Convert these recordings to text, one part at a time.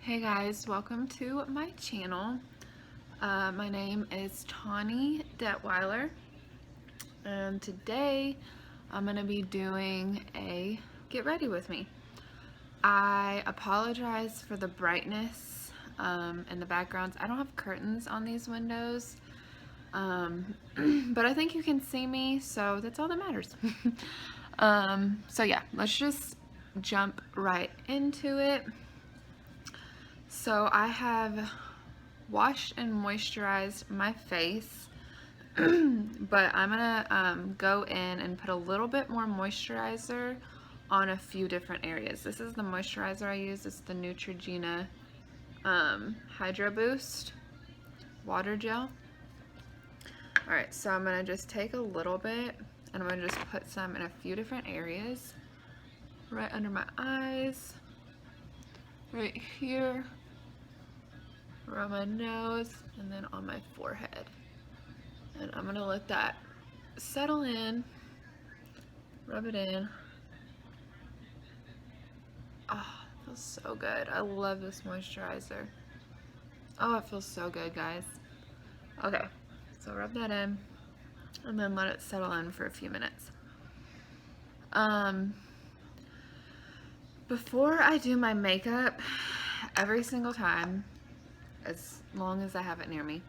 Hey guys, welcome to my channel. My name is tawneydetweiler, and today I'm going to be doing a get ready with me. I apologize for the brightness and the backgrounds. I don't have curtains on these windows, but I think you can see me, so that's all that matters. So yeah, let's just jump right into it. So I have washed and moisturized my face, but I'm gonna go in and put a little bit more moisturizer on a few different areas. This is the moisturizer I use. It's the Neutrogena Hydroboost water gel. Alright, so I'm gonna just take a little bit and I'm gonna just put some in a few different areas. Right under my eyes, right here, around my nose, and then on my forehead. And I'm gonna let that settle in, rub it in. Oh, it feels so good. I love this moisturizer. Oh, it feels so good, guys. Okay, so rub that in and then let it settle in for a few minutes. Before I do my makeup, every single time, as long as I have it near me,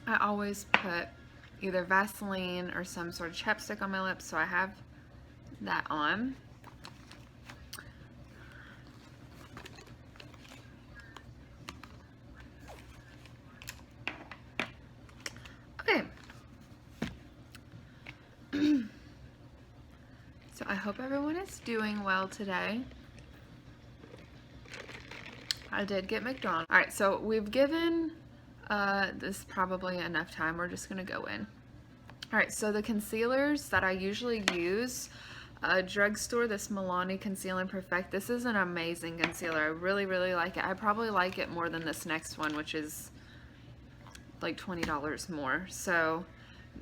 I always put either Vaseline or some sort of chapstick on my lips, so I have that on. Okay. So I hope everyone is doing well today. I did get McDonald's. Alright, so we've given this probably enough time. We're just going to go in. Alright, so the concealers that I usually use, drugstore, this Milani Conceal and Perfect. This is an amazing concealer. I really, really like it. I probably like it more than this next one, which is like $20 more. So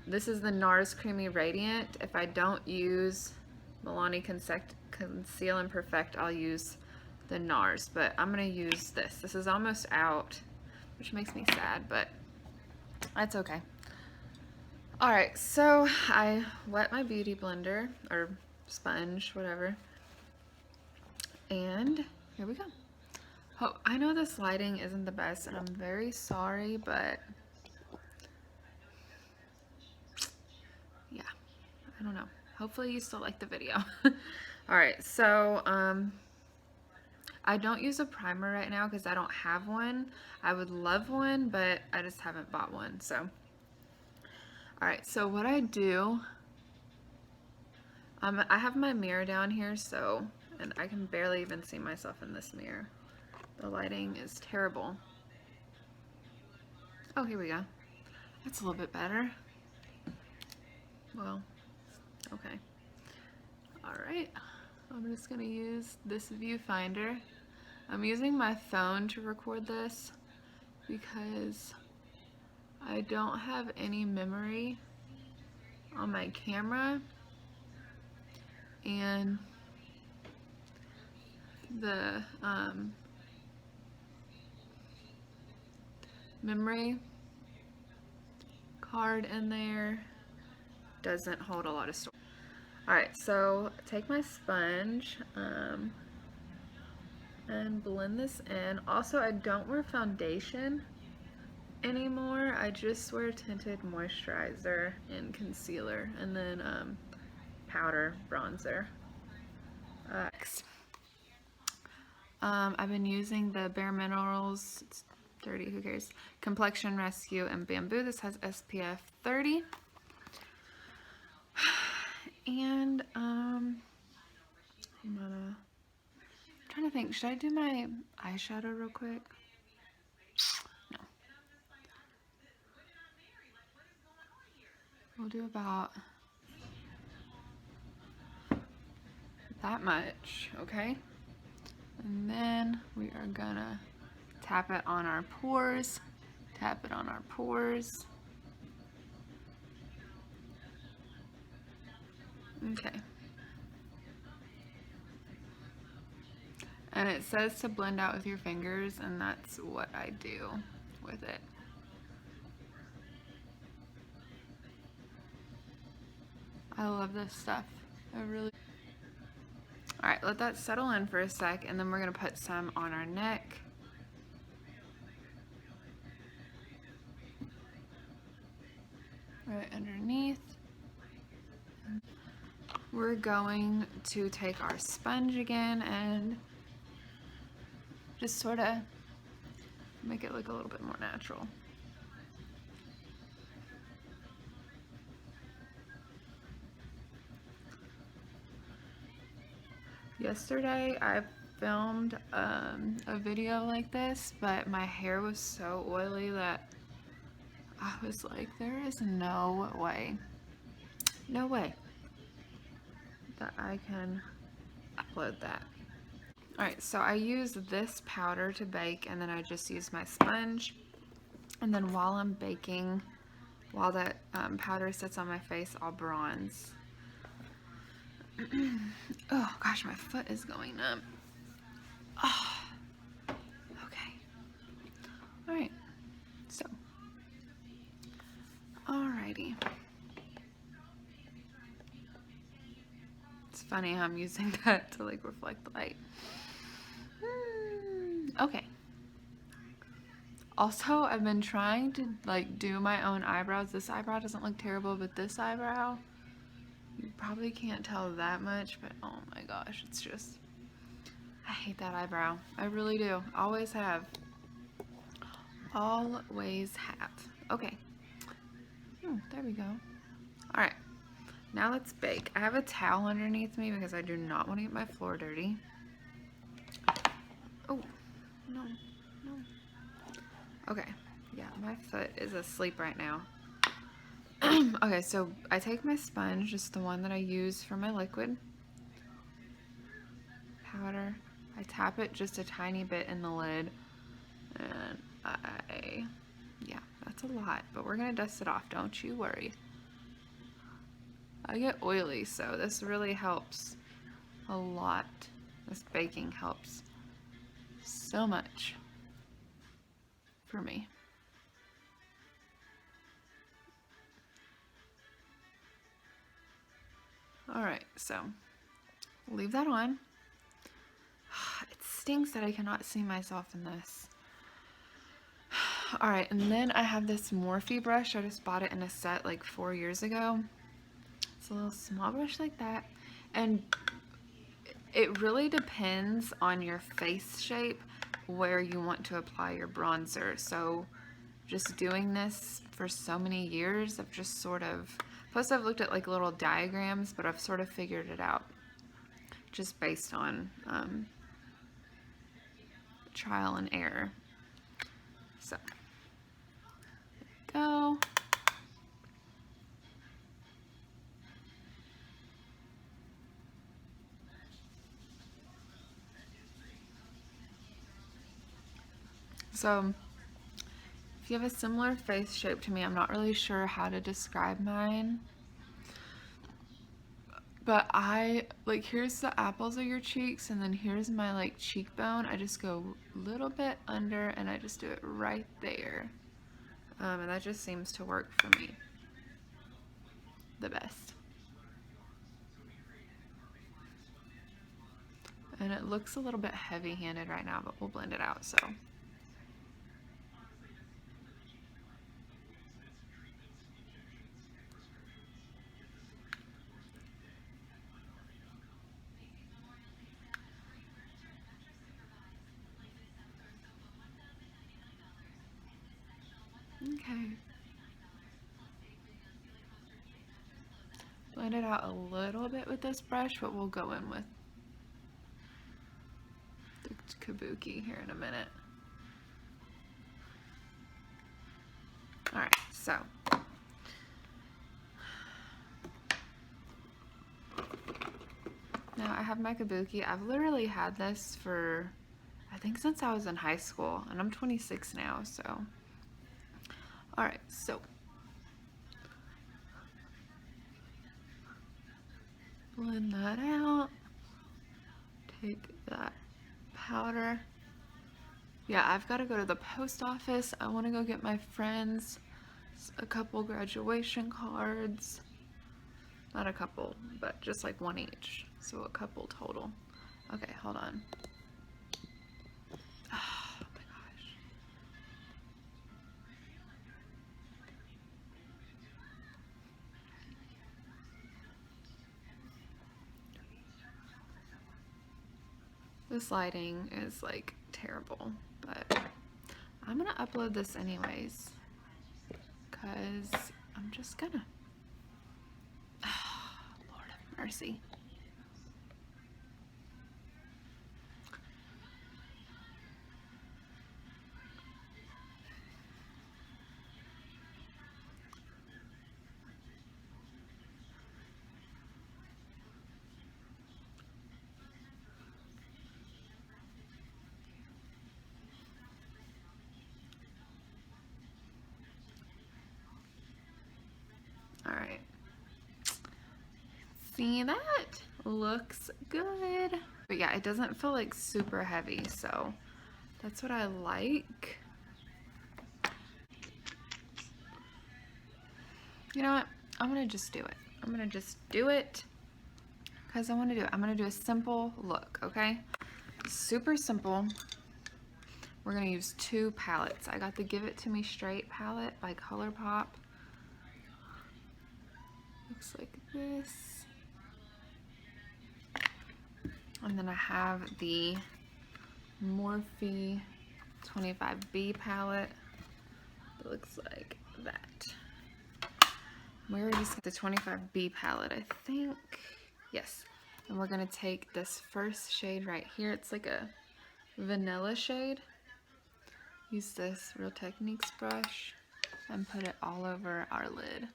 this is the NARS Creamy Radiant. If I don't use Milani Conceal and Perfect, I'll use the NARS, but I'm gonna use this. This is almost out, which makes me sad, but that's okay. Alright, so I wet my beauty blender, or sponge, whatever, and here we go. Oh, I know this lighting isn't the best, and I'm very sorry, but yeah, I don't know. Hopefully you still like the video. Alright, so I don't use a primer right now because I don't have one. I would love one, but I just haven't bought one, so. Alright, so what I do, I have my mirror down here, so, and I can barely even see myself in this mirror. The lighting is terrible. Oh, here we go. That's a little bit better. Well, okay. Alright, I'm just going to use this viewfinder. I'm using my phone to record this because I don't have any memory on my camera, and the memory card in there doesn't hold a lot of storage. Alright, so take my sponge and blend this in. Also, I don't wear foundation anymore. I just wear tinted moisturizer and concealer, and then powder bronzer. I've been using the Bare Minerals, it's dirty, who cares, Complexion Rescue and Bamboo. This has SPF 30. And I'm trying to think, should I do my eyeshadow real quick? No. We'll do about that much, okay? And then we are gonna tap it on our pores, tap it on our pores. Okay. And it says to blend out with your fingers, and that's what I do with it. I love this stuff. I really. Alright, let that settle in for a sec, and then we're going to put some on our neck. Right underneath. We're going to take our sponge again and just sort of make it look a little bit more natural. Yesterday I filmed a video like this, but my hair was so oily that I was like, there is no way that I can upload that. Alright, so I use this powder to bake, and then I just use my sponge, and then while I'm baking, while that powder sits on my face, I'll bronze. Oh gosh, my foot is going numb. Oh, okay. Alright, so, alrighty. It's funny how I'm using that to like reflect the light. Okay. Also, I've been trying to like do my own eyebrows. This eyebrow doesn't look terrible, but this eyebrow, you probably can't tell that much, but oh my gosh, it's just, I hate that eyebrow. I really do. Always have. Always have. Okay. There we go. Alright. Now let's bake. I have a towel underneath me because I do not want to get my floor dirty. Oh, no. Okay. Yeah, my foot is asleep right now. Okay, so I take my sponge, just the one that I use for my liquid powder. I tap it just a tiny bit in the lid, and yeah, that's a lot, but we're gonna dust it off, don't you worry. I get oily, so this really helps a lot. This baking helps so much for me. Alright, so leave that on. It stinks that I cannot see myself in this. Alright, and then I have this Morphe brush. I just bought it in a set like 4 years ago. It's a little small brush like that. And it really depends on your face shape where you want to apply your bronzer. So just doing this for so many years, I've just sort of, plus I've looked at like little diagrams, but I've sort of figured it out just based on trial and error. So, there we go. So, if you have a similar face shape to me, I'm not really sure how to describe mine. But I, like, here's the apples of your cheeks, and then here's my, like, cheekbone. I just go a little bit under, and I just do it right there. And that just seems to work for me the best. And it looks a little bit heavy-handed right now, but we'll blend it out, so. Okay. Blend it out a little bit with this brush, but we'll go in with the kabuki here in a minute. Alright, so. Now I have my kabuki. I've literally had this for, I think since I was in high school, and I'm 26 now, so. Alright, so. Blend that out. Take that powder. Yeah, I've got to go to the post office. I want to go get my friends a couple graduation cards. Not a couple, but just like one each. So a couple total. Okay, hold on. Oh my gosh. This lighting is like terrible, but I'm gonna upload this anyways, because I'm just gonna. Oh, Lord have mercy. All right. See, that looks good. But yeah, it doesn't feel like super heavy, so that's what I like. You know what? I'm gonna just do it. I'm gonna just do it because I want to do it. I'm gonna do a simple look, okay? Super simple. We're gonna use 2 palettes. I got the Give It To Me Straight palette by Colourpop. Looks like this. And then I have the Morphe 25B palette. It looks like that. We already got the 25B palette, I think. Yes. And we're gonna take this first shade right here. It's like a vanilla shade. Use this Real Techniques brush and put it all over our lid.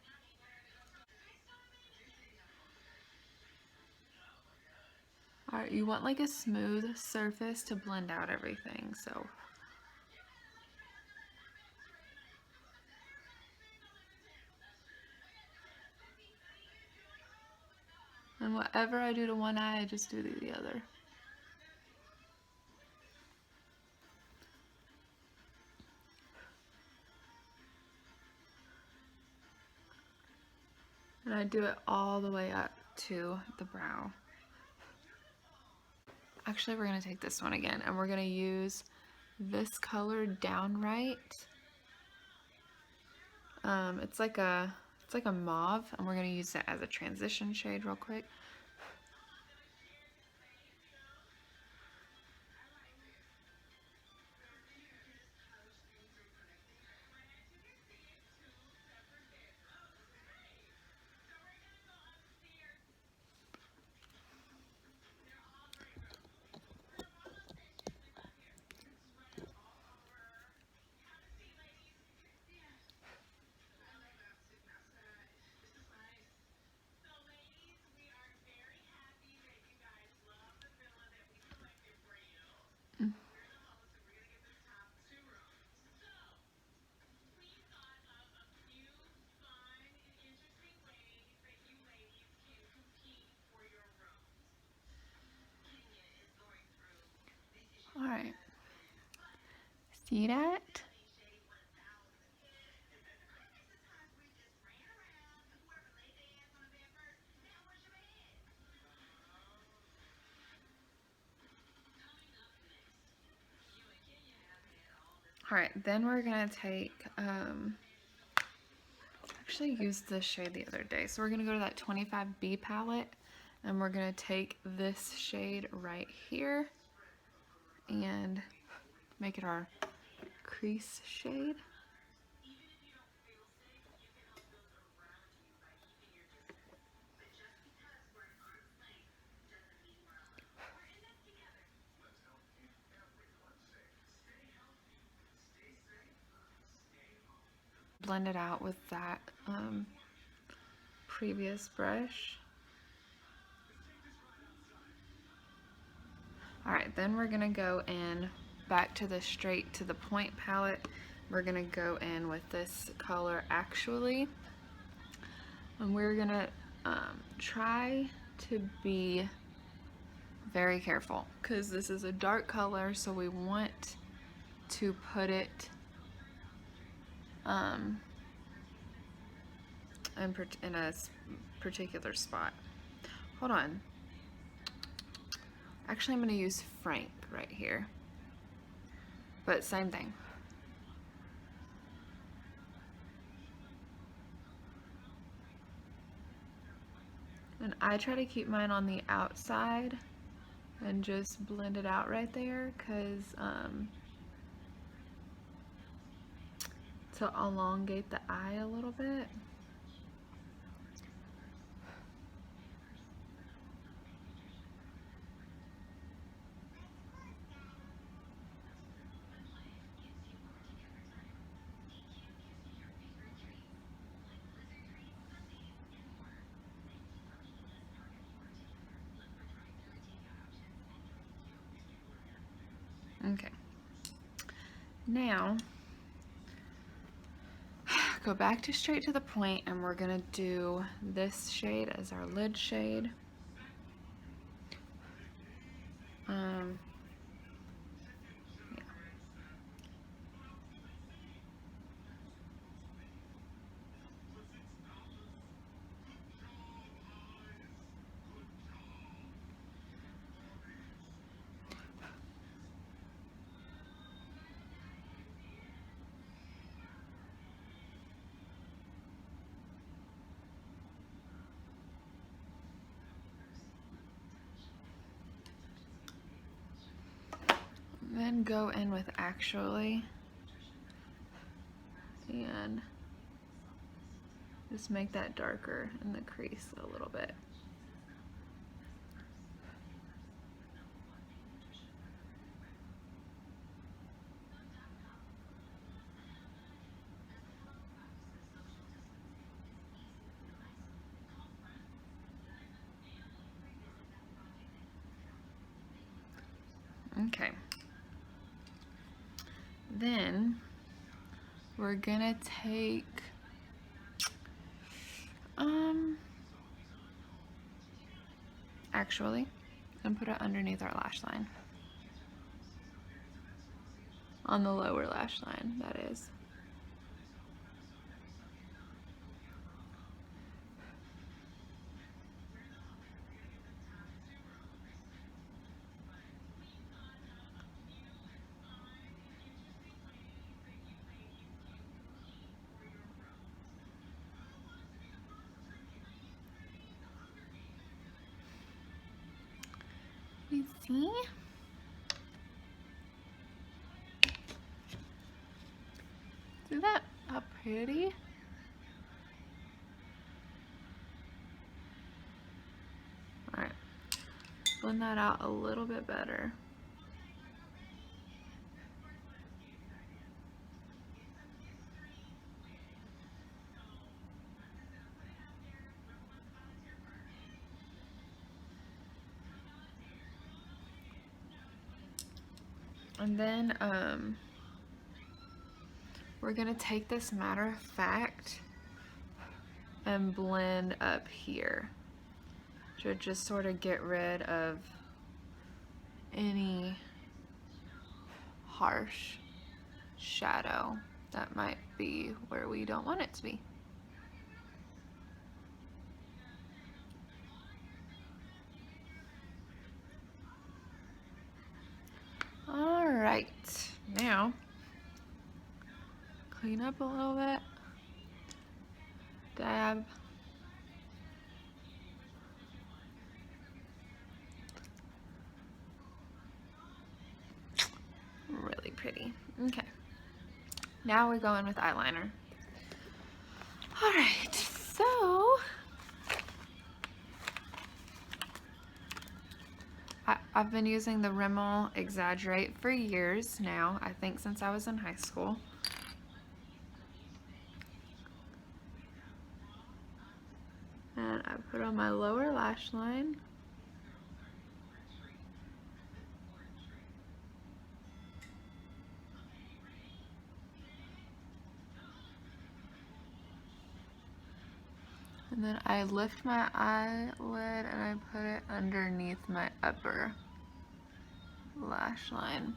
Alright, you want like a smooth surface to blend out everything, so. And whatever I do to one eye, I just do to the other. And I do it all the way up to the brow. Actually, we're going to take this one again, and we're going to use this color Downright. It's like a mauve, and we're going to use it as a transition shade real quick. Alright. See that? Alright, then we're gonna take, actually used this shade the other day. So we're gonna go to that 25B palette, and we're gonna take this shade right here and make it our crease shade. Blend it out with that previous brush. Alright, then we're gonna go in back to the Straight to the Point palette. We're gonna go in with this color Actually, and we're gonna try to be very careful because this is a dark color, so we want to put it in a particular spot. Hold on. Actually, I'm going to use Frank right here. But same thing. And I try to keep mine on the outside and just blend it out right there because to elongate the eye a little bit. Okay. Now, go back to straight to the point, and we're gonna do this shade as our lid shade. Yeah. Then go in with Actually and just make that darker in the crease a little bit. Okay. Then we're gonna take Actually and put it underneath our lash line. On the lower lash line, that is. You see? See that? How pretty? Alright. Blend that out a little bit better. And then we're gonna take this Matter of Fact and blend up here to just sort of get rid of any harsh shadow that might be where we don't want it to be. All right, now clean up a little bit, dab, really pretty. Okay, now we go in with eyeliner. All right, so I've been using the Rimmel Exaggerate for years now, I think since I was in high school. And I put on my lower lash line. And then I lift my eyelid and I put it underneath my upper. lash line.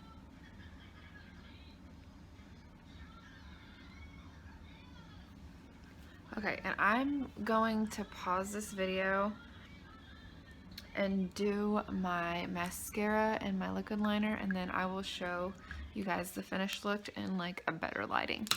Okay, and I'm going to pause this video and do my mascara and my liquid liner, and then I will show you guys the finished look in like a better lighting.